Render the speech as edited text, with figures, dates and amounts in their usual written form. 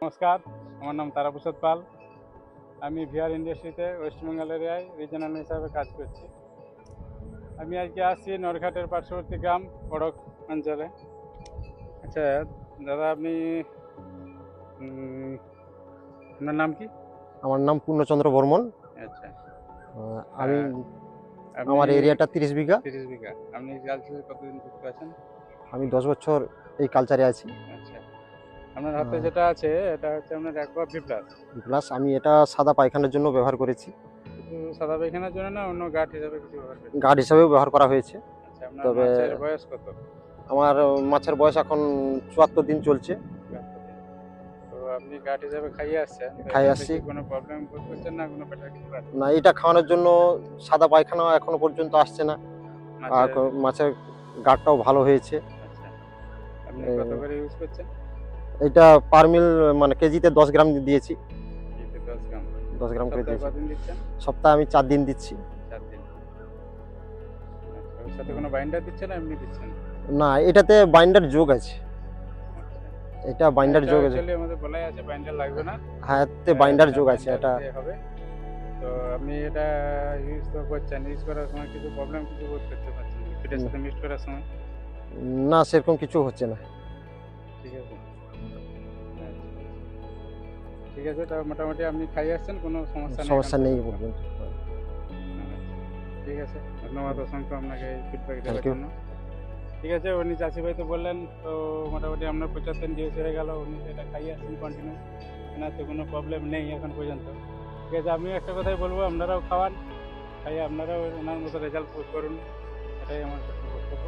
নমস্কার, আমার নাম তারাপ্রসাদ পাল। আমি ভিআর ইন্ডাস্ট্রিতে ওয়েস্ট বেঙ্গল এরিয়ায় রিজনাল হিসাবে কাজ করছি। আমি আজকে আসছি নরঘাটের পার্শ্ববর্তী গ্রাম বড়ক অঞ্চলে। আচ্ছা দাদা, আপনি আপনার নাম কি? আমার নাম পূর্ণচন্দ্র বর্মন। আচ্ছা, আমি আপনি আমার এরিয়াটা 30 বিঘা। 30 বিঘা। আপনি কালচারে কতদিন যুক্ত আছেন? আমি 10 বছর এই কালচারে আছি। আচ্ছা, আপনার হাতে যেটা আছে এটা হচ্ছে আপনার অ্যাকোয়া প্লাস। প্লাস আমি এটা সাদা পায়খানার জন্য ব্যবহার করেছি। শুধু সাদা পায়খানার জন্য না, অন্য গাঠ হিসাবে কিছু ব্যবহার করেছেন? গার্ড হিসাবেও ব্যবহার করা হয়েছে। আচ্ছা, আপনার তবে মাছের বয়স কত? আমার মাছের বয়স এখন 74 দিন চলছে। তো আপনি গাঠ হিসাবে খাইয়ে আসছেন, তো খাইয়ে এটাতে আসছি। কি কোনো প্রবলেম করছেন না, কোনো পেটের কিছু আছে? না, এটা খাওয়ানোর জন্য সাদা পায়খানা এখনো পর্যন্ত আসছে না। আর মাছের গার্ডটাও ভালো হয়েছে। আচ্ছা, আপনি কত করে ইউজ করছেন? এটা পার মিল মানে কেজিতে 10 গ্রাম দিয়েছি। কেজিতে 10 গ্রাম। 10 গ্রাম করে সপ্তাহে দিয়েছি। কতদিন দিচ্ছেন? সপ্তাহে আমি 4 দিন দিচ্ছি। 4 দিন। আচ্ছা, ওর সাথে কোনো বাইন্ডার দিচ্ছেন না এমনি দিচ্ছেন? না, এটাতে বাইন্ডার যোগ আছে। আচ্ছা, এটা বাইন্ডার যোগ আছে। অ্যাকচুয়ালি আমাদের বলাই আছে বাইন্ডার লাগবে না। হ্যাঁ, এতে বাইন্ডার যোগ আছে। binder এটা দিয়ে হবে। তো আপনি এটা ইউজ তো করছেন, ইউজ করার সময় কিছু প্রবলেম কিছু বোধ করতে পারছেন লিকুইডের সাথে মিক্স করার সময়? না, সেরকম কিছু হচ্ছে না। ঠিক আছে। আচ্ছা, ঠিক আছে, তো মোটামুটি আপনি খাইয়ে আসছেন, কোনো সমস্যা নেই? সমস্যা নেই এখন পর্যন্ত। আচ্ছা, ঠিক আছে, ধন্যবাদ অসংখ্য আপনাকে এই ফিডব্যাক দেওয়ার Thank you. জন্য। ঠিক আছে, উনি চাষি ভাই তো বললেন, তো মোটামুটি আপনার 75 দিন ডিউস হয়ে গেল, উনি তো এটা খাইয়ে আসছেন কন্টিনিউ, এনার তো কোনো প্রবলেম নেই এখন পর্যন্ত। ঠিক আছে, আমিও একটা কথাই বলবো, আপনারাও খাওয়ান, খাইয়ে আপনারাও ওনার মতো রেজাল্ট করুন, এটাই আমার বক্তব্য।